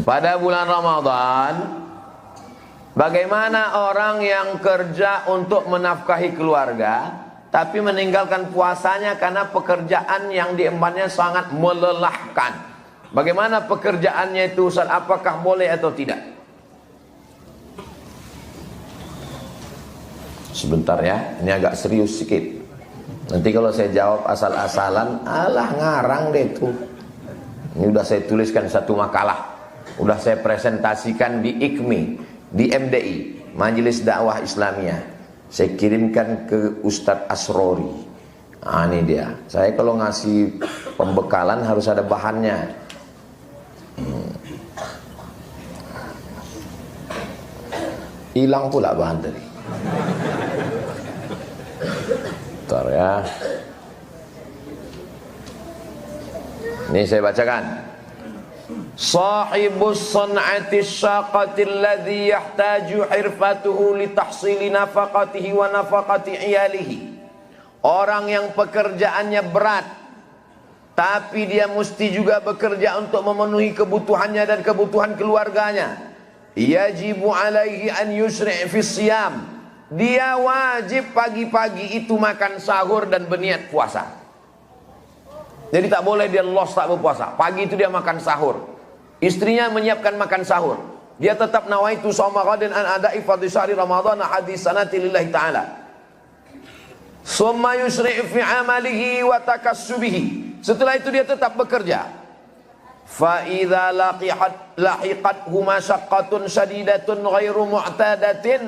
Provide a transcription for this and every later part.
pada bulan Ramadan, bagaimana orang yang kerja untuk menafkahi keluarga tapi meninggalkan puasanya karena pekerjaan yang diembannya sangat melelahkan. Bagaimana pekerjaannya itu, Ustaz? Apakah boleh atau tidak? Sebentar ya, ini agak serius sedikit. Nanti kalau saya jawab asal-asalan, alah ngarang deh tuh. Ini udah saya tuliskan satu makalah, udah saya presentasikan di IKMI, di MDI, Majelis Dakwah Islamiyah. Saya kirimkan ke Ustadz Asrori. Nah, ini dia. Saya kalau ngasih pembekalan harus ada bahannya. Hilang pula bahan tadi. Bentar ya. Ini saya bacakan. Sahibus san'ati syaqati alladhi yahtaju hirfatuhu li tahsili nafaqatihi wa nafaqati iyalihi. Orang yang pekerjaannya berat, tapi dia mesti juga bekerja untuk memenuhi kebutuhannya dan kebutuhan keluarganya. Yajibu alaihi an yusri' fi siyam. Dia wajib pagi-pagi itu makan sahur dan berniat puasa. Jadi tak boleh dia lost tak berpuasa. Pagi itu dia makan sahur. Istrinya menyiapkan makan sahur. Dia tetap nawaitu shauma ghadin an ada'i fardhi syahri ramadhan hadis sanati lillahi ta'ala. Summa yusri' fi amalihi wa takassubihi. Setelah itu dia tetap bekerja. Fa idza lahiqat huma syaqqatun shadidatun ghairu mu'tadatin.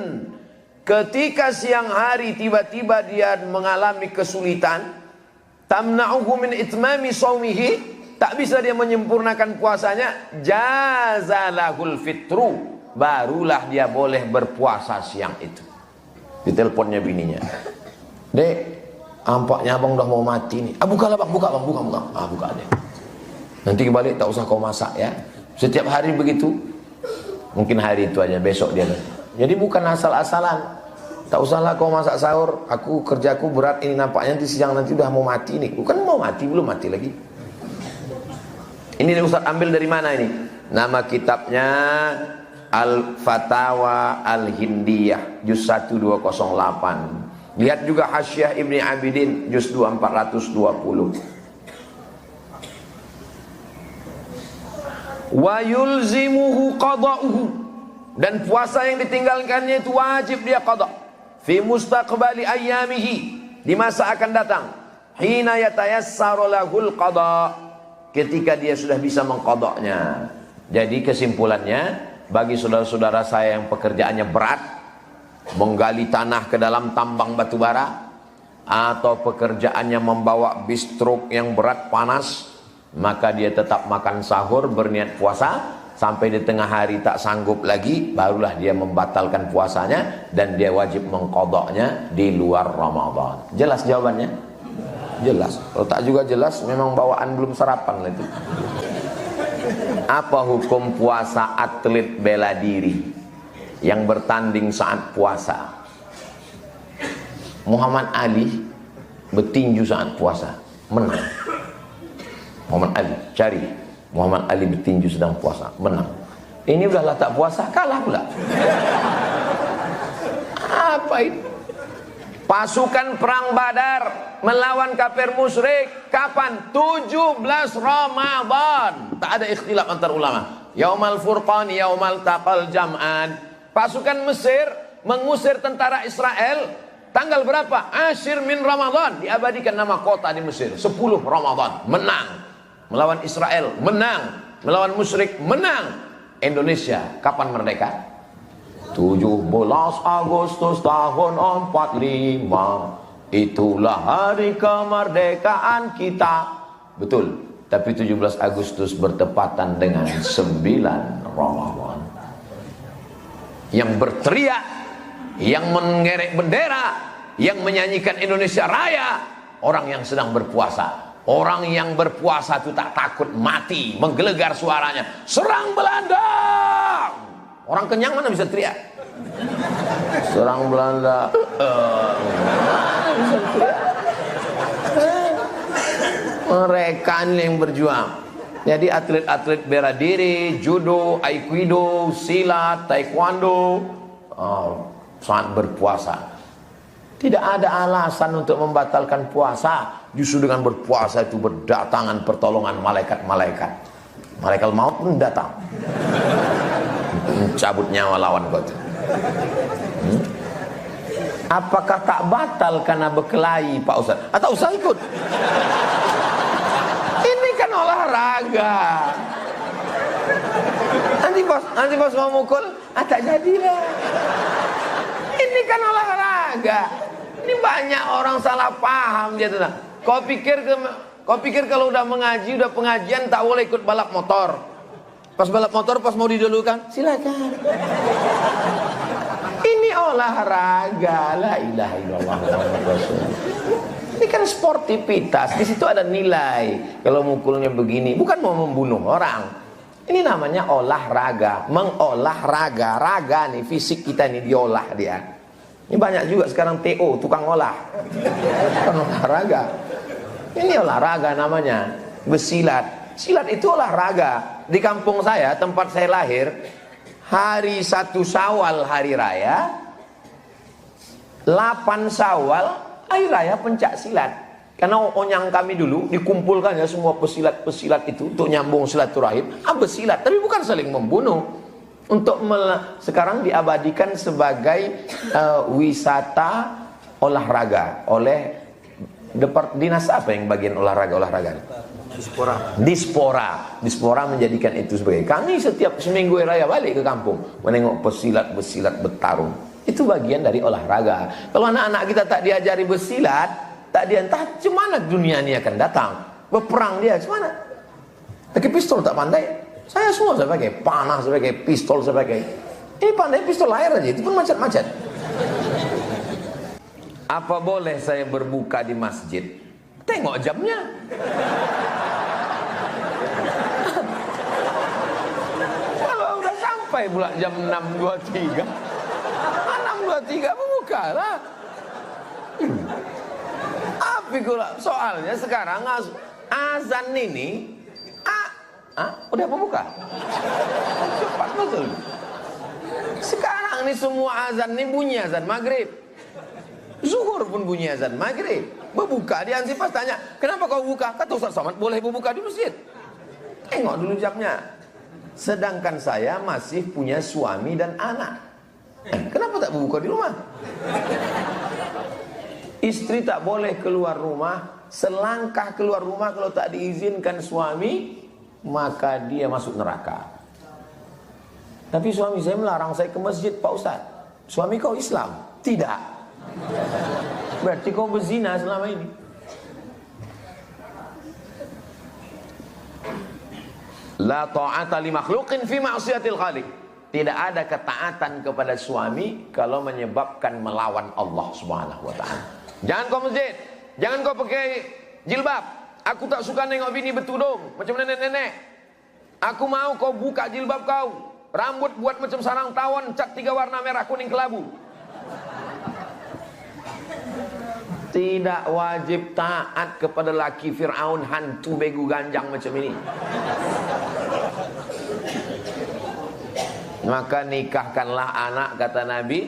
Ketika siang hari tiba-tiba dia mengalami kesulitan, tamna'uhu min itmami shaumihi, tak bisa dia menyempurnakan puasanya, jazalahul fitru, barulah dia boleh berpuasa siang itu. Diteleponnya bininya, "Dek, ampaknya abang udah mau mati nih." "Ah, bukalah bang, buka bang, buka. Ah, buka deh. Nanti balik tak usah kau masak ya." Setiap hari begitu. Mungkin hari itu aja, besok dia. Jadi bukan asal-asalan. Tak usahlah kau masak sahur, aku kerjaku berat ini nampaknya nanti siang nanti udah mau mati nih. Bukan mau mati, belum mati lagi. Ini Ustaz ambil dari mana ini? Nama kitabnya Al-Fatawa Al-Hindiyah juz 1 208. Lihat juga Hasyiah Ibni Abidin juz 2 420. Wa yulzimuhu qada'uhu, dan puasa yang ditinggalkannya itu wajib dia qada fi mustaqbali ayyamihi, di masa akan datang, hina yatayassaru lahul qada, ketika dia sudah bisa mengqadanya. Jadi kesimpulannya, bagi saudara-saudara saya yang pekerjaannya berat, menggali tanah ke dalam tambang batu bara, atau pekerjaannya membawa bis truk yang berat panas, maka dia tetap makan sahur, berniat puasa sampai di tengah hari tak sanggup lagi, barulah dia membatalkan puasanya dan dia wajib mengqadanya di luar Ramadan. Jelas jawabannya? Jelas. Kalau tak juga jelas, memang bawaan belum sarapan lah itu. Apa hukum puasa atlet bela diri yang bertanding saat puasa? Muhammad Ali bertinju saat puasa, menang. Muhammad Ali, cari Muhammad Ali bertinju sedang puasa, menang. Ini udahlah tak puasa, kalah pula. Apa itu? Pasukan perang Badar melawan kafir musyrik kapan? 17 Ramadan. Tak ada ikhtilaf antar ulama. Yaumal Furqan, yaumal taqal jam'an. Pasukan Mesir mengusir tentara Israel tanggal berapa? Ashir min Ramadan. Diabadikan nama kota di Mesir. 10 Ramadan, menang. Melawan Israel, menang. Melawan musyrik, menang. Indonesia, kapan merdeka? 17 Agustus tahun 45. Itulah hari kemerdekaan kita. Betul. Tapi 17 Agustus bertepatan dengan 9 Ramadan. Yang berteriak, yang mengerek bendera, yang menyanyikan Indonesia Raya, orang yang sedang berpuasa. Orang yang berpuasa itu tak takut mati, menggelegar suaranya, serang Belanda. Orang kenyang mana bisa teriak? Serang Belanda. Mereka yang berjuang. Jadi atlet-atlet bela diri, judo, aikido, silat, taekwondo, saat berpuasa. Tidak ada alasan untuk membatalkan puasa. Justru dengan berpuasa itu berdatangan pertolongan malaikat-malaikat. Malaikat maut pun datang. Cabut nyawa lawan kau itu. Apakah tak batal karena berkelahi Pak Ustaz? Atau Ustaz ikut? Ini kan olahraga. Nanti bos mau mukul, tak jadilah. Ini kan olahraga. Ini banyak orang salah paham dia tuh. Kau pikir kalau udah mengaji, udah pengajian tak boleh ikut balap motor. Pas balap motor, pas mau didulukan, silakan. Ini olahraga. La ilaha illallah Muhammadur Rasulullah. Ini kan sportivitas. Di situ ada nilai. Kalau mukulnya begini, bukan mau membunuh orang. Ini namanya olahraga. Mengolahraga. Raga nih, fisik kita nih diolah dia. Ini banyak juga sekarang TO, tukang olah. Bukan olahraga. Ini olahraga namanya. Bersilat. Silat itu olahraga. Di kampung saya, tempat saya lahir, hari 1 Syawal hari raya, 8 Syawal hari raya pencak silat. Karena onyang kami dulu dikumpulkan ya semua pesilat-pesilat itu untuk nyambung silaturahim, bersilat, tapi bukan saling membunuh. Untuk sekarang diabadikan sebagai wisata olahraga oleh dinas apa yang bagian olahraga? Dispora menjadikan itu sebagai. Kami setiap seminggu raya balik ke kampung menengok pesilat bertarung. Itu bagian dari olahraga. Kalau anak-anak kita tak diajari bersilat, tak entah cemana dunia ini akan datang. Berperang dia cemana? Pakai pistol tak pandai. Saya semua saya pakai, panah saya pakai, pistol saya pakai. Ini pandai pistol air aja, itu pun macet-macet. Apa boleh saya berbuka di masjid? Tengok jamnya. Kalau udah sampai pula jam 6.23, 6.23 berbuka lah. Tapi soalnya sekarang azan ini udah membuka. Cepat betul. Sekarang ini semua azan ini bunyi azan maghrib. Zuhur pun bunyi azan maghrib. Berbuka di Ansipas tanya, kenapa kau buka? Kata Ustaz Somad, boleh berbuka di masjid. Tengok dulu jamnya. Sedangkan saya masih punya suami dan anak. Kenapa tak berbuka di rumah? Istri tak boleh keluar rumah. Selangkah keluar rumah kalau tak diizinkan suami, maka dia masuk neraka. Tapi suami saya melarang saya ke masjid, Pak Ustaz. Suami kau Islam? Tidak. Berarti kau berzina selama ini. La ta'ata li makhluqin fi ma'siyatil khaliq. Tidak ada ketaatan kepada suami kalau menyebabkan melawan Allah Subhanahu wa taala. Jangan kau masjid, jangan kau pakai jilbab. Aku tak suka nengok bini bertudung macam nenek-nenek. Aku mau kau buka jilbab kau. Rambut buat macam sarang tawon, cat 3 warna merah, kuning, kelabu. Tidak wajib taat kepada laki Fir'aun, hantu begu ganjang macam ini. Maka nikahkanlah anak, kata Nabi,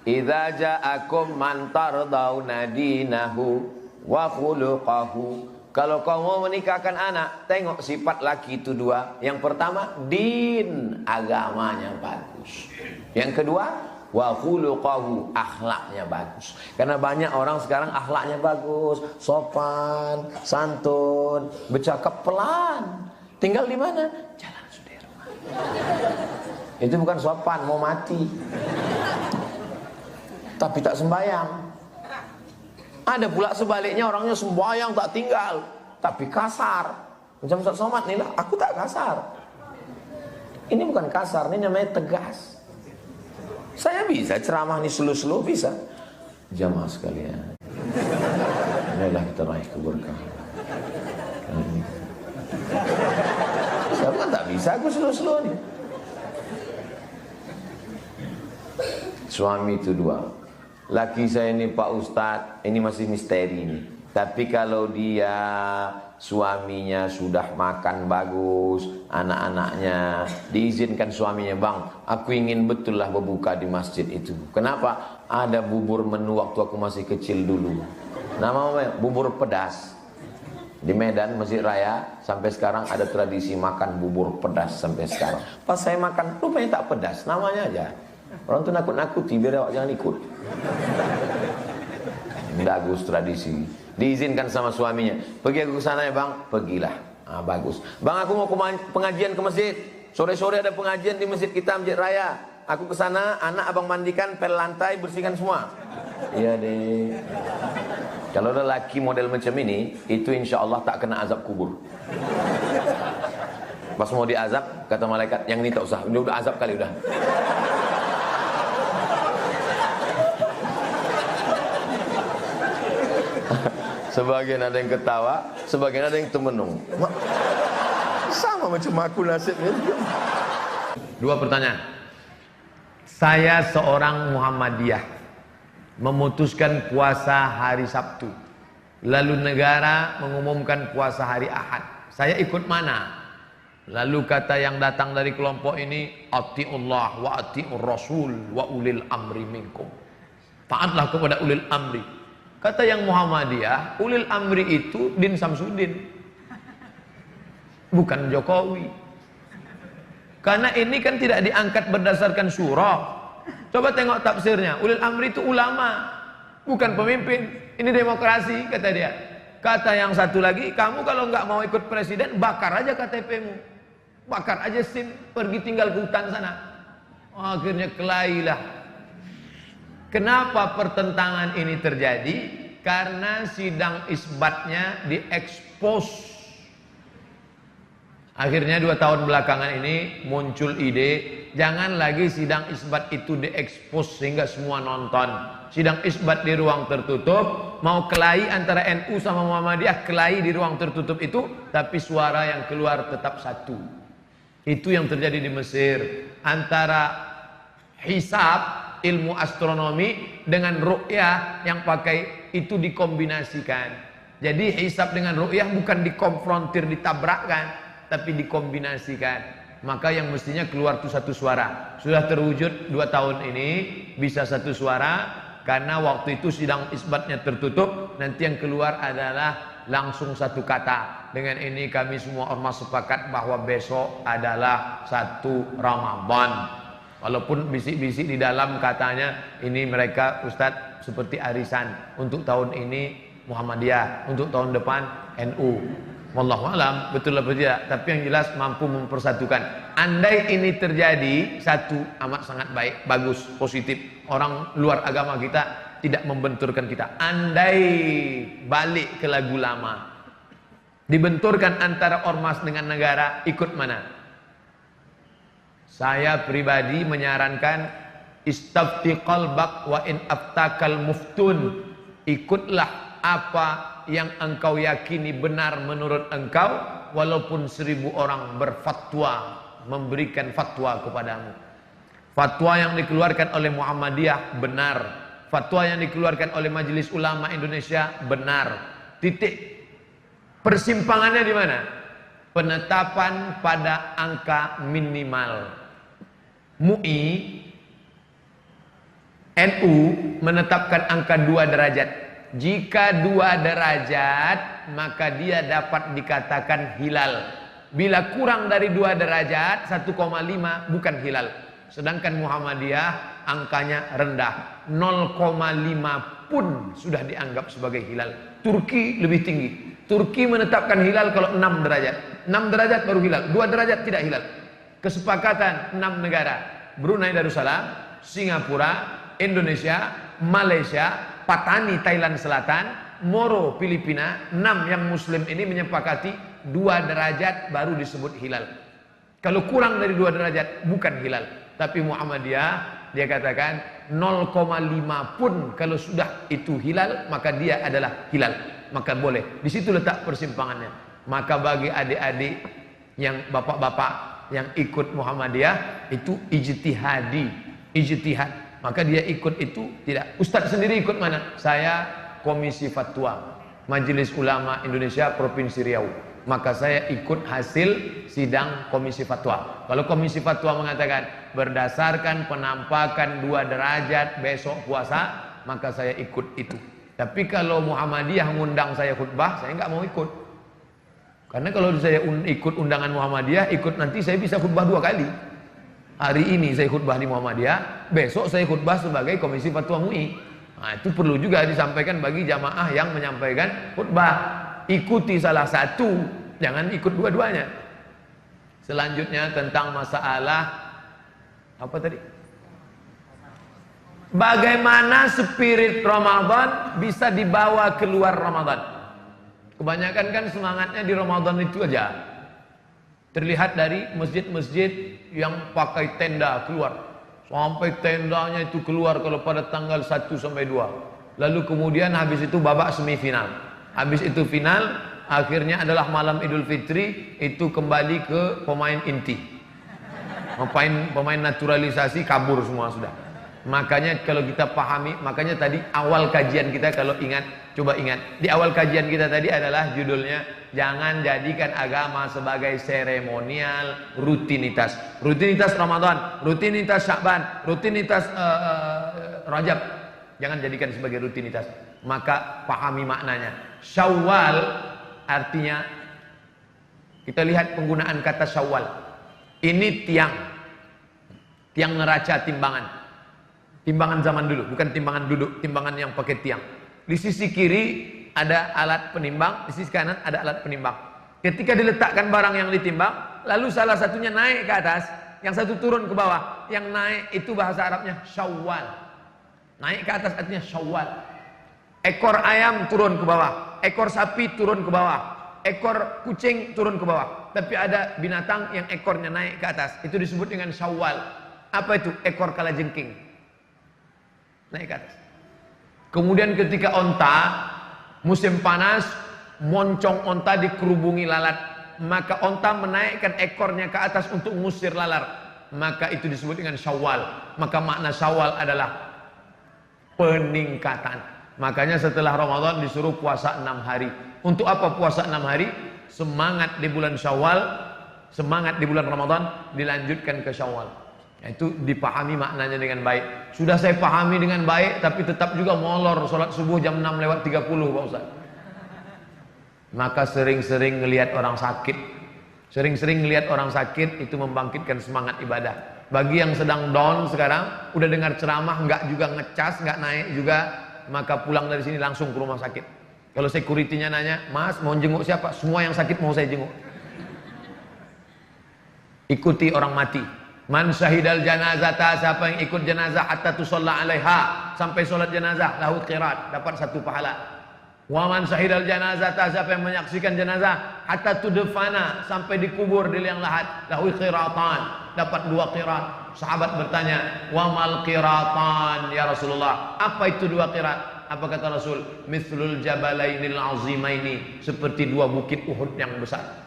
idza ja'akum man tardawna dinahu wa khuluquhu. Kalau kau mau menikahkan anak, tengok sifat laki itu 2. Yang pertama, din, agamanya bagus. Yang kedua, wa khuluquhu, akhlaknya bagus. Karena banyak orang sekarang akhlaknya bagus, sopan, santun, bercakap pelan. Tinggal di mana? Jalan Sudirman. Itu bukan sopan, mau mati. Tapi tak sembahyang. Ada pula sebaliknya, orangnya sembahyang tak tinggal, tapi kasar. Macam Ustaz Somad nih lah, aku tak kasar. Ini bukan kasar, ini namanya tegas. Saya bisa ceramah nih slow-slow, bisa. Jamaah sekalian, marilah kita raih keberkahan. Saya kan tak bisa, aku slow-slow nih. Suami itu 2. Laki saya ini Pak Ustadz, ini masih misteri nih. Tapi kalau dia suaminya sudah makan bagus, anak-anaknya diizinkan suaminya, bang, aku ingin betul lah berbuka di masjid itu. Kenapa? Ada bubur menu waktu aku masih kecil dulu. Namanya bubur pedas. Di Medan, Masjid Raya, sampai sekarang ada tradisi makan bubur pedas sampai sekarang. Pas saya makan, rupanya tak pedas, namanya aja. Orang tuh nakut-nakuti biar awak jangan ikut. Bagus tradisi. Diizinkan sama suaminya. Pergi aku ke sana ya bang, pergilah. Ah, bagus. Bang, aku mau pengajian ke masjid. Sore-sore ada pengajian di masjid kita, Masjid Raya. Aku ke sana, anak abang mandikan, pel lantai, bersihkan semua. Iya deh. Kalau ada laki model macam ini, itu insya Allah tak kena azab kubur. Pas mau diazab, kata malaikat, yang ini tak usah, udah azab kali udah. Sebagian ada yang ketawa, sebagian ada yang termenung. Sama macam aku nasibnya. Dua pertanyaan. Saya seorang Muhammadiyah, memutuskan puasa hari Sabtu, lalu negara mengumumkan puasa hari Ahad. Saya ikut mana? Lalu kata yang datang dari kelompok ini, atiullah wa atiur rasul wa ulil amri minkum. Taatlah kepada ulil amri. Kata yang Muhammadiyah, ulil amri itu Din Samsudin, bukan Jokowi. Karena ini kan tidak diangkat berdasarkan surah. Coba tengok tafsirnya. Ulil amri itu ulama, bukan pemimpin. Ini demokrasi, kata dia. Kata yang satu lagi, kamu kalau nggak mau ikut presiden, bakar aja KTP-mu, bakar aja SIM, pergi tinggal ke hutan sana. Akhirnya kelailah. Kenapa pertentangan ini terjadi? Karena sidang isbatnya diekspos. Akhirnya 2 tahun belakangan ini muncul ide, jangan lagi sidang isbat itu diekspos sehingga semua nonton. Sidang isbat di ruang tertutup, mau kelahi antara NU sama Muhammadiyah, kelahi di ruang tertutup itu, tapi suara yang keluar tetap satu. Itu yang terjadi di Mesir. Antara hisab, ilmu astronomi, dengan ru'yah yang pakai itu dikombinasikan. Jadi hisab dengan ru'yah bukan dikonfrontir, ditabrakkan, tapi dikombinasikan. Maka yang mestinya keluar itu satu suara. Sudah terwujud 2 tahun ini bisa satu suara, karena waktu itu sidang isbatnya tertutup, nanti yang keluar adalah langsung satu kata. Dengan ini kami semua ormas sepakat bahwa besok adalah 1 Ramadan. Walaupun bisik-bisik di dalam katanya ini mereka Ustadz seperti arisan, untuk tahun ini Muhammadiyah, untuk tahun depan NU. Wallahu alam, betul apa tidak, tapi yang jelas mampu mempersatukan. Andai ini terjadi, satu, amat sangat baik, bagus, positif. Orang luar agama kita tidak membenturkan kita. Andai balik ke lagu lama, dibenturkan antara ormas dengan negara, ikut mana? Saya pribadi menyarankan istafti qalbak wa in aftakal muftun. Ikutlah apa yang engkau yakini benar menurut engkau, walaupun 1000 orang berfatwa, memberikan fatwa kepadamu. Fatwa yang dikeluarkan oleh Muhammadiyah benar, fatwa yang dikeluarkan oleh Majelis Ulama Indonesia benar. Titik. Persimpangannya di mana? Penetapan pada angka minimal. MUI, NU menetapkan angka 2 derajat. Jika 2 derajat, maka dia dapat dikatakan hilal. Bila kurang dari 2 derajat, 1,5 bukan hilal. Sedangkan Muhammadiyah angkanya rendah, 0,5 pun sudah dianggap sebagai hilal. Turki lebih tinggi. Turki menetapkan hilal kalau 6 derajat. 6 derajat baru hilal, 2 derajat tidak hilal. Kesepakatan 6 negara, Brunei Darussalam, Singapura, Indonesia, Malaysia, Patani Thailand Selatan, Moro Filipina, 6 yang muslim ini menyepakati 2 derajat baru disebut hilal. Kalau kurang dari 2 derajat bukan hilal. Tapi Muhammadiyah dia katakan 0,5 pun kalau sudah itu hilal, maka dia adalah hilal, maka boleh. Di situ letak persimpangannya. Maka bagi adik-adik yang bapak-bapak yang ikut Muhammadiyah itu ijtihad, maka dia ikut itu tidak. Ustadz sendiri ikut mana? Saya komisi fatwa. Majelis Ulama Indonesia Provinsi Riau. Maka saya ikut hasil sidang komisi fatwa. Kalau komisi fatwa mengatakan berdasarkan penampakan 2 derajat besok puasa, maka saya ikut itu. Tapi kalau Muhammadiyah ngundang saya khutbah, saya nggak mau ikut. Karena kalau saya ikut undangan Muhammadiyah, ikut nanti saya bisa khutbah 2 kali. Hari ini saya khutbah di Muhammadiyah, besok saya khutbah sebagai komisi fatwa MUI. Nah, itu perlu juga disampaikan bagi jamaah yang menyampaikan khutbah. Ikuti salah satu, jangan ikut dua-duanya. Selanjutnya tentang masalah apa tadi? Bagaimana spirit Ramadan bisa dibawa keluar Ramadan? Kebanyakan kan semangatnya di Ramadan itu aja. Terlihat dari masjid-masjid yang pakai tenda keluar. Sampai tendanya itu keluar kalau pada tanggal 1 sampai 2. Lalu kemudian habis itu babak semifinal. Habis itu final, akhirnya adalah malam Idul Fitri, itu kembali ke pemain inti. Pemain naturalisasi kabur semua sudah. Makanya kalau kita pahami, makanya tadi awal kajian kita kalau ingat, coba ingat. Di awal kajian kita tadi adalah judulnya, jangan jadikan agama sebagai seremonial, rutinitas. Rutinitas Ramadan, rutinitas Sya'ban, rutinitas Rajab. Jangan jadikan sebagai rutinitas. Maka pahami maknanya. Syawal artinya, kita lihat penggunaan kata Syawal. Ini tiang neraca timbangan. Timbangan zaman dulu, bukan timbangan duduk, timbangan yang pakai tiang. Di sisi kiri ada alat penimbang, di sisi kanan ada alat penimbang. Ketika diletakkan barang yang ditimbang, lalu salah satunya naik ke atas, yang satu turun ke bawah. Yang naik itu bahasa Arabnya Syawal. Naik ke atas artinya Syawal. Ekor ayam turun ke bawah, ekor sapi turun ke bawah, ekor kucing turun ke bawah. Tapi ada binatang yang ekornya naik ke atas, itu disebut dengan Syawal. Apa itu? Ekor kalajengking naik ke atas. Kemudian ketika onta, musim panas, moncong onta dikerubungi lalat, maka onta menaikkan ekornya ke atas untuk mengusir lalat, maka itu disebut dengan Syawal. Maka makna Syawal adalah peningkatan. Makanya setelah Ramadan disuruh puasa 6 hari. Untuk apa puasa 6 hari? Semangat di bulan Syawal, semangat di bulan Ramadan, dilanjutkan ke Syawal. Itu dipahami maknanya dengan baik. Sudah saya pahami dengan baik, tapi tetap juga molor sholat subuh jam 6:30 Pak Ustaz. Maka sering-sering ngelihat orang sakit. Sering-sering ngelihat orang sakit itu membangkitkan semangat ibadah. Bagi yang sedang down sekarang, udah dengar ceramah nggak juga ngecas, nggak naik juga, maka pulang dari sini langsung ke rumah sakit. Kalau security-nya nanya, "Mas, mau jenguk siapa?" Semua yang sakit mau saya jenguk. Ikuti orang mati. Man syahidal janazata, siapa yang ikut jenazah hatta tusalla 'alaiha, sampai salat jenazah, lahu qirat, dapat 1 pahala. Wa man syahidal janazata, siapa yang menyaksikan jenazah hatta tudfana, sampai dikubur di liang lahat, lahu qiratan, dapat 2 qirat. Sahabat bertanya, "Wa mal qiratan ya Rasulullah?" Apa itu 2 qirat? Apa kata Rasul? Mithlul jabalainil azimaini, seperti 2 bukit Uhud yang besar.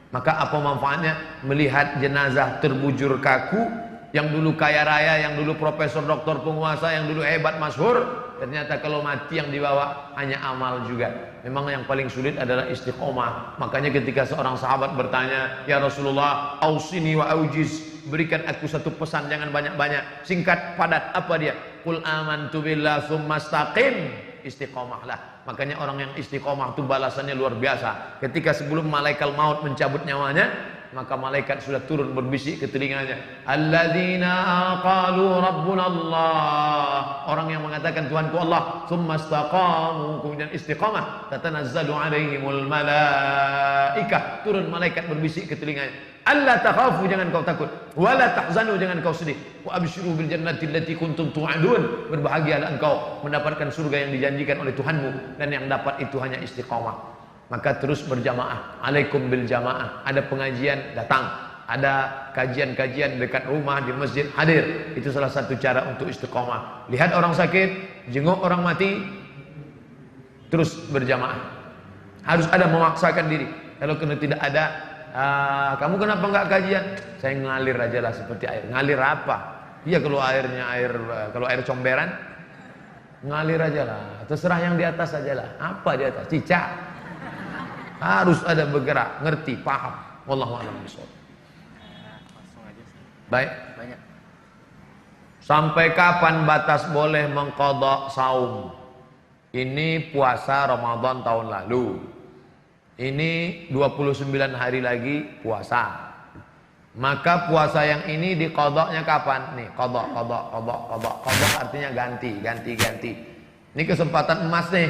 Maka apa manfaatnya melihat jenazah terbujur kaku, yang dulu kaya raya, yang dulu profesor, doktor, penguasa, yang dulu hebat, masyhur, ternyata kalau mati yang dibawa hanya amal juga. Memang yang paling sulit adalah istiqomah. Makanya ketika seorang sahabat bertanya, "Ya Rasulullah, ausini wa aujiz, berikan aku 1 pesan, jangan banyak-banyak, singkat, padat." Apa dia? Qul amantu billah tsumma istaqim, istiqomahlah. Makanya orang yang istiqomah itu balasannya luar biasa. Ketika sebelum malaikat maut mencabut nyawanya, maka malaikat sudah turun berbisik ke telinganya, alladzina qalu rabbuna Allah, orang yang mengatakan Tuhanku Allah, tsumma istaqamu, kemudian istiqamah, tatanazzalu alaihimul malaikah, turun malaikat berbisik ke telinganya, alla takhafu, jangan kau takut, wala tahzanu, jangan kau sedih, wa abshiru bil jannati allati kuntum tu'adun, berbahagialah engkau mendapatkan surga yang dijanjikan oleh Tuhanmu, dan yang dapat itu hanya istiqamah. Maka terus berjamaah, alaikum bil jamaah. Ada pengajian, datang. Ada kajian-kajian dekat rumah, di masjid, hadir. Itu salah satu cara untuk istiqomah. Lihat orang sakit, jenguk orang mati, terus berjamaah. Harus ada memaksakan diri. Kalau tidak ada, kamu kenapa nggak kajian? Saya ngalir aja lah seperti air. Ngalir apa? Iya, kalau airnya kalau air comberan, Ngalir aja lah, terserah yang di atas aja lah. Apa di atas? Cicak. Harus ada bergerak, ngerti, paham. Wallahu a'lam bishawab. Baik. Banyak. Sampai kapan batas boleh mengqadha saum? Ini puasa Ramadan tahun lalu. Ini 29 hari lagi puasa. Maka puasa yang ini diqadhanya kapan? Nih, qadha artinya ganti. Ini kesempatan emas nih.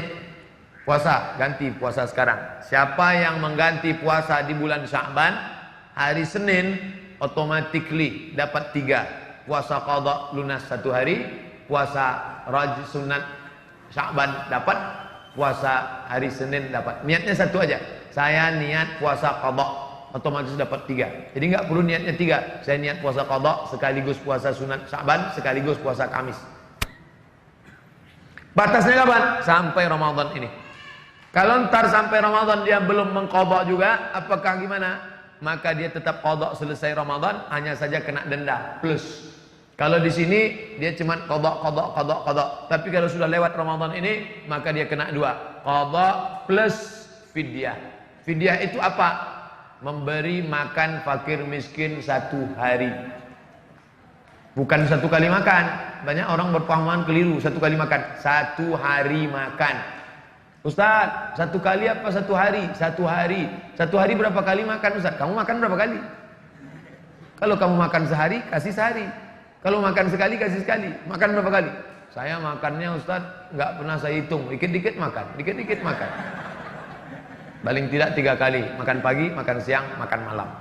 Puasa, ganti puasa sekarang. Siapa yang mengganti puasa di bulan Sya'ban, hari Senin automatically dapat 3. Puasa qadha lunas 1 hari, puasa sunat Sya'ban dapat, puasa hari Senin dapat. Niatnya satu aja. Saya niat puasa qadha, otomatis dapat 3. Jadi nggak perlu niatnya 3. Saya niat puasa qadha sekaligus puasa sunat Sya'ban sekaligus puasa Kamis. Batasnya kapan? Sampai Ramadan ini. Kalau ntar sampai Ramadan dia belum mengqadha juga, apakah gimana? Maka dia tetap qadha selesai Ramadan, hanya saja kena denda plus. Kalau di sini dia cuma qadha. Tapi kalau sudah lewat Ramadan ini, maka dia kena 2. Qadha plus fidyah. Fidyah itu apa? Memberi makan fakir miskin 1 hari. Bukan 1 kali makan. Banyak orang berpahaman keliru, 1 kali makan. 1 hari makan. Ustaz, 1 kali apa 1 hari? 1 hari. 1 hari berapa kali makan Ustaz? Kamu makan berapa kali? Kalau kamu makan sehari, kasih sehari. Kalau makan sekali, kasih sekali. Makan berapa kali? Saya makannya Ustaz, nggak pernah saya hitung. Dikit-dikit makan, dikit-dikit makan. Paling tidak 3 kali. Makan pagi, makan siang, makan malam.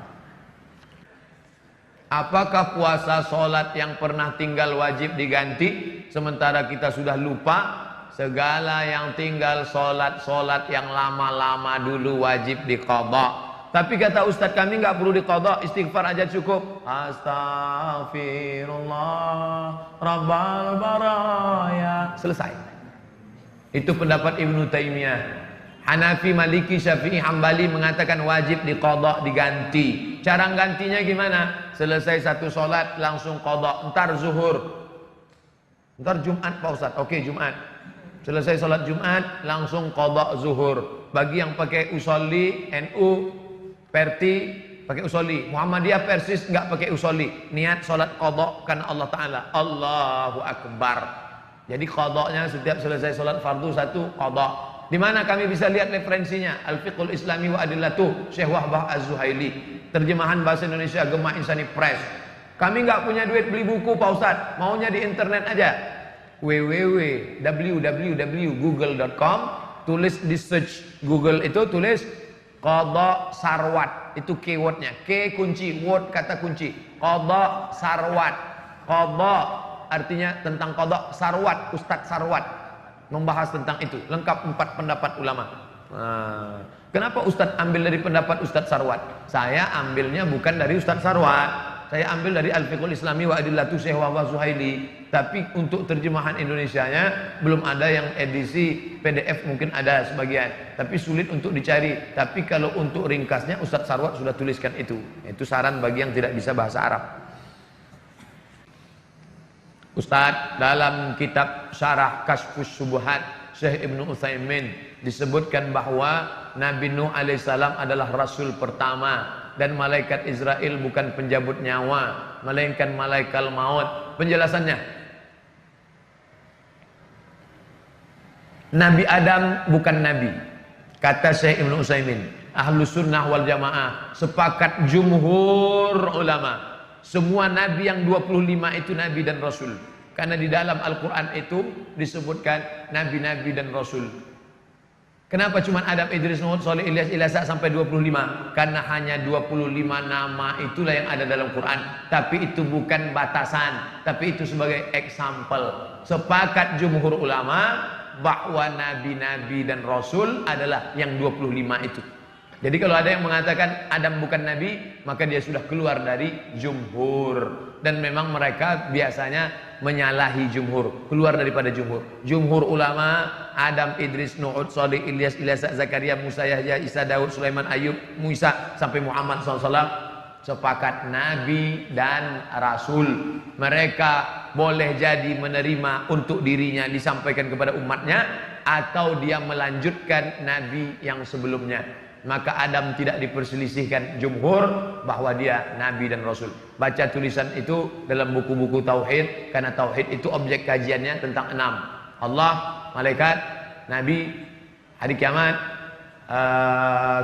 Apakah puasa sholat yang pernah tinggal wajib diganti? Sementara kita sudah lupa. Segala yang tinggal sholat yang lama-lama dulu wajib diqadha. Tapi kata Ustadz kami nggak perlu diqadha, istighfar aja cukup. Astaghfirullah Rabbal baraya. Selesai. Itu pendapat Ibnu Taimiyah. Hanafi, Maliki, Syafi'i, Hambali mengatakan wajib diqadha, diganti. Cara gantinya gimana? Selesai 1 sholat langsung qadha. Ntar zuhur, ntar Jumat Pak Ustadz. Oke, Jumat. Selesai sholat Jumat langsung qadha zuhur. Bagi yang pakai usolli, NU, Perti pakai usolli, Muhammadiyah Persis nggak pakai usolli. Niat sholat qadha karena Allah Taala. Allahu Akbar. Jadi qadhanya setiap selesai sholat fardu 1 qadha. Di mana kami bisa lihat referensinya? Al-Fiqhul Islami wa Adillatuh, Syekh Wahbah Az-Zuhaili. Terjemahan bahasa Indonesia Gemah Insani Press. Kami nggak punya duit beli buku Pak Ustadz, maunya di internet aja. www.google.com, tulis di search Google itu, tulis qadha sarwat, itu keywordnya. K kunci, word kata kunci. Qadha sarwat. Qadha artinya tentang qadha, sarwat Ustadz Sarwat membahas tentang itu. Lengkap 4 pendapat ulama. Kenapa Ustadz ambil dari pendapat Ustadz Sarwat? Saya ambilnya bukan dari Ustadz Sarwat. Saya ambil dari Al-Fiqhul Islami wa Adillatuh Syekh Wahbah Zuhaili. Tapi untuk terjemahan Indonesianya belum ada, yang edisi PDF mungkin ada sebagian, tapi sulit untuk dicari. Tapi kalau untuk ringkasnya Ustadz Sarwat sudah tuliskan itu. Itu saran bagi yang tidak bisa bahasa Arab. Ustadz, dalam kitab Syarah Kashfus Syubhat Syekh Ibnu Utsaimin disebutkan bahwa Nabi Nuh alaihissalam adalah rasul pertama, dan malaikat Israel bukan penjabut nyawa, melainkan malaikat maut. Penjelasannya, Nabi Adam bukan nabi. Kata Syekh Ibnu Utsaimin, Ahlus Sunnah wal Jamaah sepakat jumhur ulama, semua nabi yang 25 itu nabi dan rasul. Karena di dalam Al-Quran itu disebutkan nabi-nabi dan rasul. Kenapa cuma Adam, Idris, Nuh, Saleh, Ilyas, Ilasa sampai 25? Karena hanya 25 nama itulah yang ada dalam Quran. Tapi itu bukan batasan, tapi itu sebagai example. Sepakat jumhur ulama bahwa nabi-nabi dan rasul adalah yang 25 itu. Jadi kalau ada yang mengatakan Adam bukan nabi, maka dia sudah keluar dari jumhur. Dan memang mereka biasanya menyalahi jumhur, keluar daripada jumhur. Jumhur ulama, Adam, Idris, Nuh, Saleh, Ilyas, Ilasa, Zakaria, Musa, Yahya, Isa, Daud, Sulaiman, Ayub, Musa sampai Muhammad SAW sepakat nabi dan rasul. Mereka boleh jadi menerima untuk dirinya disampaikan kepada umatnya, atau dia melanjutkan nabi yang sebelumnya. Maka Adam tidak diperselisihkan jumhur bahwa dia nabi dan rasul. Baca tulisan itu dalam buku-buku tauhid, karena tauhid itu objek kajiannya tentang 6: Allah, malaikat, nabi, hari kiamat,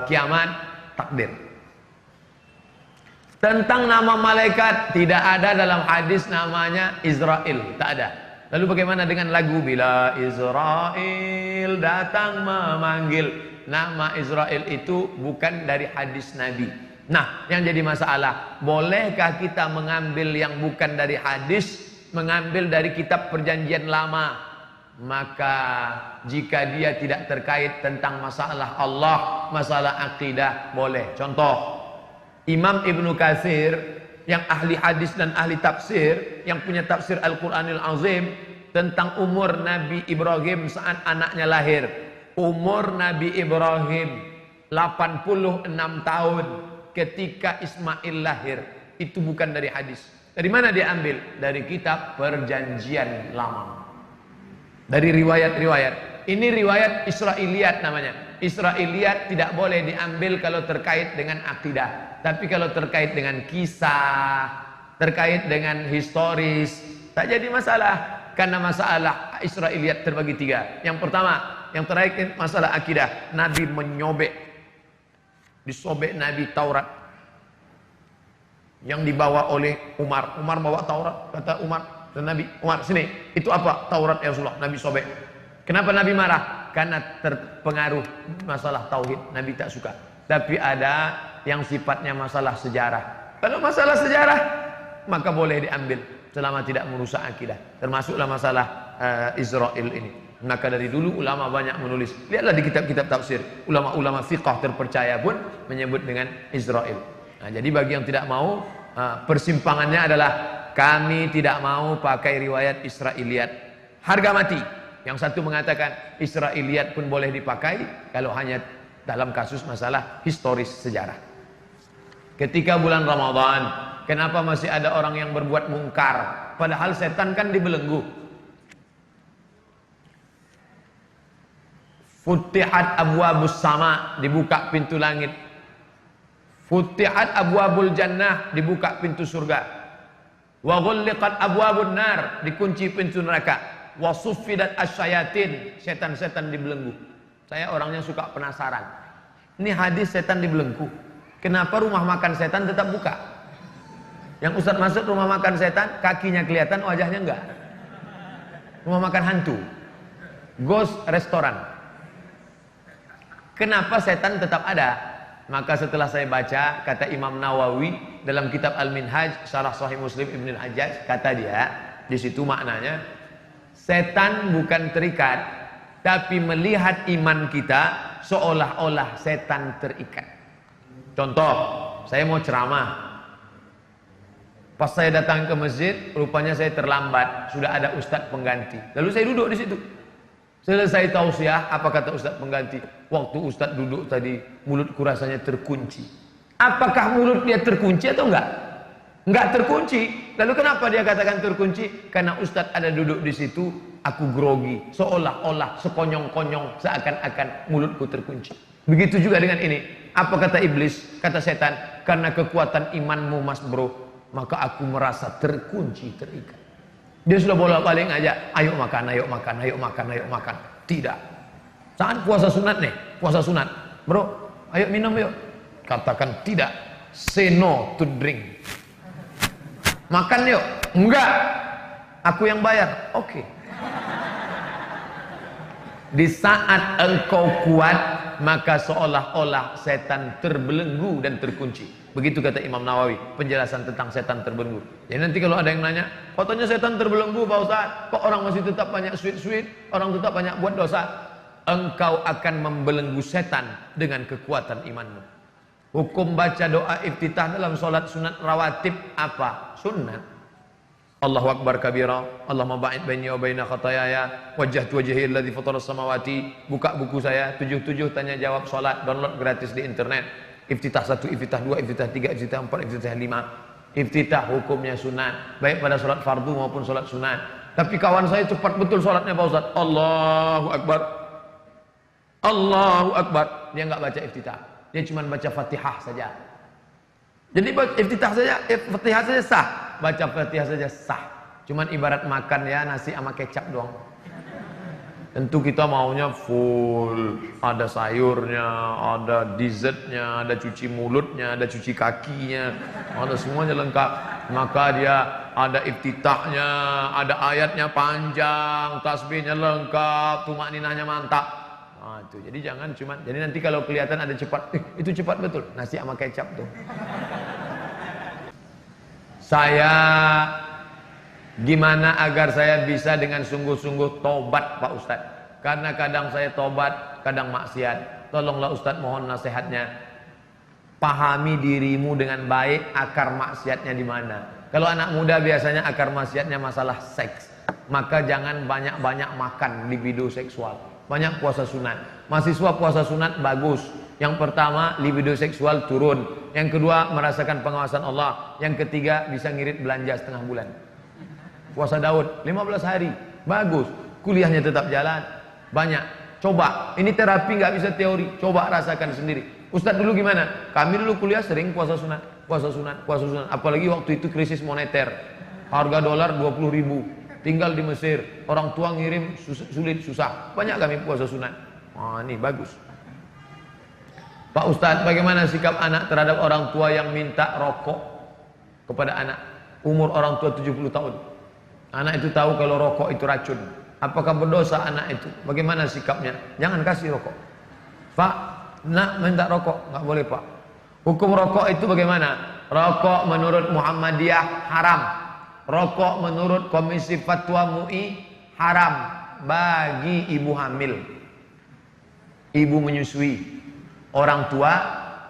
kiamat, takdir. Tentang nama malaikat tidak ada dalam hadis namanya Israel, tak ada. Lalu bagaimana dengan lagu bila Israel datang memanggil? Nama Israel itu bukan dari hadis Nabi. Nah, yang jadi masalah, bolehkah kita mengambil yang bukan dari hadis, mengambil dari kitab perjanjian lama? Maka jika dia tidak terkait tentang masalah Allah, masalah akidah, boleh. Contoh, Imam Ibnu Katsir yang ahli hadis dan ahli tafsir, yang punya tafsir Al-Quranil Azim, tentang umur Nabi Ibrahim saat anaknya lahir. Umur Nabi Ibrahim 86 tahun ketika Ismail lahir. Itu bukan dari hadis. Dari mana dia ambil? Dari kitab perjanjian lama, dari riwayat-riwayat. Ini riwayat Israiliyat namanya. Israiliyat tidak boleh diambil kalau terkait dengan akidah. Tapi kalau terkait dengan kisah, terkait dengan historis, tak jadi masalah. Karena masalah Israiliyat terbagi 3. Yang pertama, yang terkait masalah akidah, Nabi menyobek, disobek Nabi Taurat yang dibawa oleh Umar. Umar bawa Taurat, kata Umar dan Nabi, Umar sini, itu apa? Taurat ya Rasulullah. Nabi sobek. Kenapa Nabi marah? Karena terpengaruh masalah tauhid, Nabi tak suka. Tapi ada yang sifatnya masalah sejarah. Kalau masalah sejarah, maka boleh diambil selama tidak merusak akidah. Termasuklah masalah Israel ini. Maka dari dulu ulama banyak menulis. Lihatlah di kitab-kitab tafsir, ulama-ulama fiqh terpercaya pun menyebut dengan Israel. Nah, jadi bagi yang tidak mau, persimpangannya adalah kami tidak mau pakai riwayat Israiliyat. Harga mati. Yang satu mengatakan Israiliyat pun boleh dipakai kalau hanya dalam kasus masalah historis sejarah. Ketika bulan Ramadan, kenapa masih ada orang yang berbuat mungkar? Padahal setan kan dibelenggu. Futihat abwabus sama, dibuka pintu langit. Futihat abwabul jannah, dibuka pintu surga. Wa ghulliqat abwabun nar, dikunci pintu neraka. Wa suffidat asyayatin, setan-setan dibelenggu. Saya orangnya suka penasaran. Ini hadis setan dibelenggu. Kenapa rumah makan setan tetap buka? Yang Ustaz masuk rumah makan setan, kakinya kelihatan, wajahnya enggak. Rumah makan hantu, ghost restoran. Kenapa setan tetap ada? Maka setelah saya baca, kata Imam Nawawi dalam kitab Al-Minhaj, Syarah Sahih Muslim Ibn Al-Hajjaj, kata dia, di situ maknanya, setan bukan terikat, tapi melihat iman kita seolah-olah setan terikat. Contoh, saya mau ceramah. Pas saya datang ke masjid, rupanya saya terlambat, sudah ada ustadz pengganti. Lalu saya duduk di situ. Selesai tausiah, apa kata ustadz pengganti? Waktu ustadz duduk tadi, mulutku rasanya terkunci. Apakah mulut dia terkunci atau enggak? Enggak terkunci. Lalu kenapa dia katakan terkunci? Karena ustadz ada duduk di situ, aku grogi, seolah-olah, sekonyong-konyong, seakan-akan mulutku terkunci. Begitu juga dengan ini. Apa kata iblis? Kata setan, karena kekuatan imanmu mas bro, maka aku merasa terkunci, terikat. Dia sudah bolak-balik ngajak, ayo makan, ayo makan, ayo makan, ayo makan. Tidak. Saat puasa sunat nih, puasa sunat. Bro, ayo minum yuk. Katakan tidak. Say no to drink. Makan yuk. Enggak. Aku yang bayar. Oke. Di saat engkau kuat, maka seolah-olah setan terbelenggu dan terkunci. Begitu kata Imam Nawawi, penjelasan tentang setan terbelenggu. Jadi nanti kalau ada yang nanya, katanya setan terbelenggu Pak Ustaz, kok orang masih tetap banyak sweet-sweet, orang tetap banyak buat dosa? Engkau akan membelenggu setan dengan kekuatan imanmu. Hukum baca doa iftitah dalam sholat sunat rawatib apa? Sunnah. Allahu Akbar kabira, Allahumma ba'id baini wa baina khatayaya, wajjahtu wajhi alladzi fatara samawati. Buka buku saya 77 tanya jawab salat, download gratis di internet. Iftitah 1, iftitah 2, iftitah 3, iftitah 4, iftitah 5. Iftitah hukumnya sunat, baik pada sholat fardu maupun sholat sunat. Tapi kawan saya cepat betul sholatnya Pak Ustaz. Allahu Akbar, Allahu Akbar. Dia nggak baca iftitah, dia cuma baca Fatihah saja. Jadi iftitah saja, Fatihah saja sah, baca Fatihah saja sah. Cuman ibarat makan ya nasi sama kecap doang. Tentu kita maunya full, ada sayurnya, ada dessertnya, ada cuci mulutnya, ada cuci kakinya, ada semuanya lengkap. Maka dia ada iftitahnya, ada ayatnya panjang, tasbihnya lengkap, tumakninahnya mantap. Nah, itu. Jadi jangan cuma, jadi nanti kalau kelihatan ada cepat, itu cepat betul, nasi sama kecap tuh. Gimana agar saya bisa dengan sungguh-sungguh tobat Pak Ustadz? Karena kadang saya tobat, kadang maksiat. Tolonglah Ustadz, mohon nasihatnya. Pahami dirimu dengan baik, akar maksiatnya di mana. Kalau anak muda biasanya akar maksiatnya masalah seks. Maka jangan banyak-banyak makan libido seksual. Banyak puasa sunat. Mahasiswa puasa sunat bagus. Yang pertama, libido seksual turun. Yang kedua, merasakan pengawasan Allah. Yang ketiga, bisa ngirit belanja setengah bulan. Puasa Daud 15 hari, bagus. Kuliahnya tetap jalan, banyak. Coba, ini terapi nggak bisa teori. Coba rasakan sendiri. Ustadz dulu gimana? Kami dulu kuliah sering puasa sunat, puasa sunat, puasa sunat. Apalagi waktu itu krisis moneter, harga dolar 20.000. Tinggal di Mesir, orang tua ngirim sulit susah. Banyak kami puasa sunat. Oh, ini bagus. Pak Ustadz, bagaimana sikap anak terhadap orang tua yang minta rokok kepada anak? Umur orang tua 70 tahun. Anak itu tahu kalau rokok itu racun. Apakah berdosa anak itu? Bagaimana sikapnya? Jangan kasih rokok. Pak, nak minta rokok? Nggak boleh Pak. Hukum rokok itu bagaimana? Rokok menurut Muhammadiyah haram. Rokok menurut Komisi Fatwa MUI haram bagi ibu hamil, ibu menyusui, orang tua,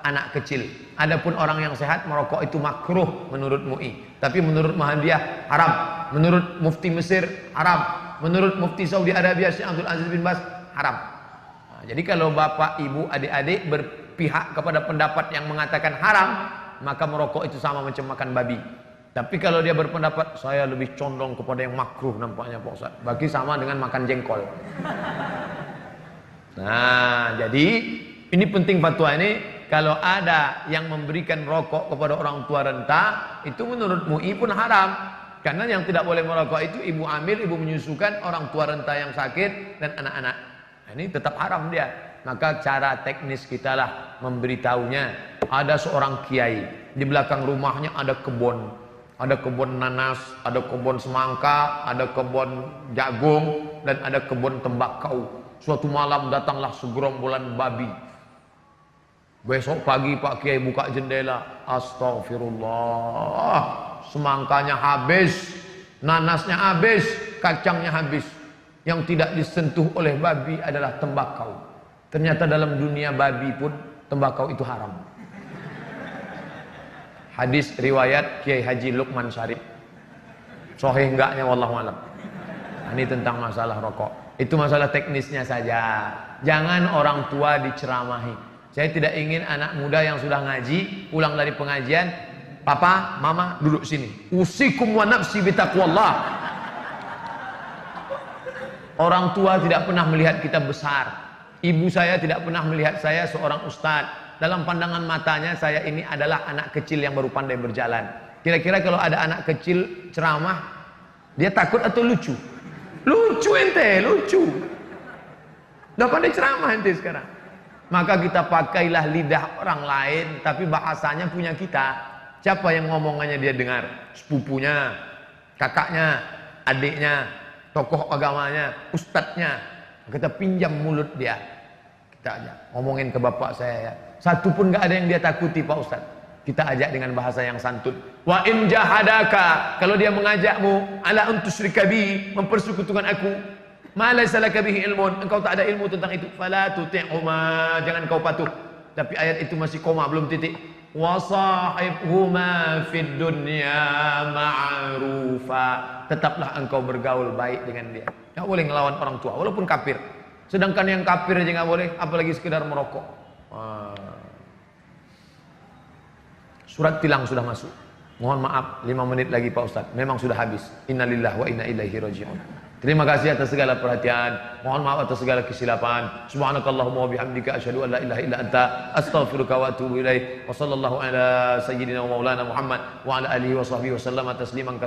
anak kecil. Adapun orang yang sehat merokok itu makruh menurut MUI. Tapi menurut Muhammadiyah haram. Menurut Mufti Mesir haram. Menurut Mufti Saudi Arabia Syekh Abdul Aziz bin Baz haram. Nah, jadi kalau bapak, ibu, adik-adik berpihak kepada pendapat yang mengatakan haram, maka merokok itu sama macam makan babi. Tapi kalau dia berpendapat saya lebih condong kepada yang makruh nampaknya Pak Ustaz, bagi sama dengan makan jengkol. Nah, jadi ini penting fatwa ini. Kalau ada yang memberikan rokok kepada orang tua renta, itu menurut MUI pun haram. Karena yang tidak boleh merokok itu ibu hamil, ibu menyusukan, orang tua renta yang sakit, dan anak-anak. Nah, ini tetap haram dia. Maka cara teknis kita lah memberitahunya. Ada seorang kiai, di belakang rumahnya ada kebun. Ada kebun nanas, ada kebun semangka, ada kebun jagung, dan ada kebun tembakau. Suatu malam datanglah segerombolan babi. Besok pagi Pak Kiai buka jendela, astagfirullah, semangkanya habis, nanasnya habis, kacangnya habis. Yang tidak disentuh oleh babi adalah tembakau. Ternyata dalam dunia babi pun tembakau itu haram. Hadis riwayat Kiai Haji Lukman Syarif. Sahih enggaknya wallahu alam. Ini tentang masalah rokok. Itu masalah teknisnya saja. Jangan orang tua diceramahi. Saya tidak ingin anak muda yang sudah ngaji pulang dari pengajian, papa, mama duduk sini. Usikum wa nafsi bitaqwallah. Orang tua tidak pernah melihat kita besar. Ibu saya tidak pernah melihat saya seorang ustadz. Dalam pandangan matanya saya ini adalah anak kecil yang baru pandai berjalan. Kira-kira kalau ada anak kecil ceramah, dia takut atau lucu? Lucu ente, lucu. Udah pandai ceramah ente sekarang. Maka kita pakailah lidah orang lain, tapi bahasanya punya kita. Siapa yang ngomongannya dia dengar? Sepupunya, kakaknya, adiknya, tokoh agamanya, ustadznya. Kita pinjam mulut dia. Kita ajak, ngomongin ke bapak saya ya. Satu pun gak ada yang dia takuti Pak Ustadz. Kita ajak dengan bahasa yang santun. Wa in jahadaka, kalau dia mengajakmu ala antusyrika bi, mempersekutukan aku, ma laysa laka bihi ilmun, engkau tak ada ilmu tentang itu, fala tuti'huma, jangan kau patuh. Tapi ayat itu masih koma, belum titik. Wa sahibhuma fid dunya ma'rufa, tetaplah engkau bergaul baik dengan dia. Enggak boleh ngelawan orang tua walaupun kafir. Sedangkan yang kafir aja enggak boleh, apalagi sekedar merokok. Surat tilang sudah masuk. Mohon maaf 5 menit lagi Pak Ustaz. Memang sudah habis. Innalillahi wa inna ilaihi raji'un. Terima kasih atas segala perhatian. Mohon maaf atas segala kesilapan. Subhanakallahumma wa bihamdika asyhadu an la ilaha illa anta astaghfiruka wa atubu ilaik. Wa sallallahu ala sayyidina wa maulana Muhammad wa ala alihi wa sahbihi wa sallama tasliman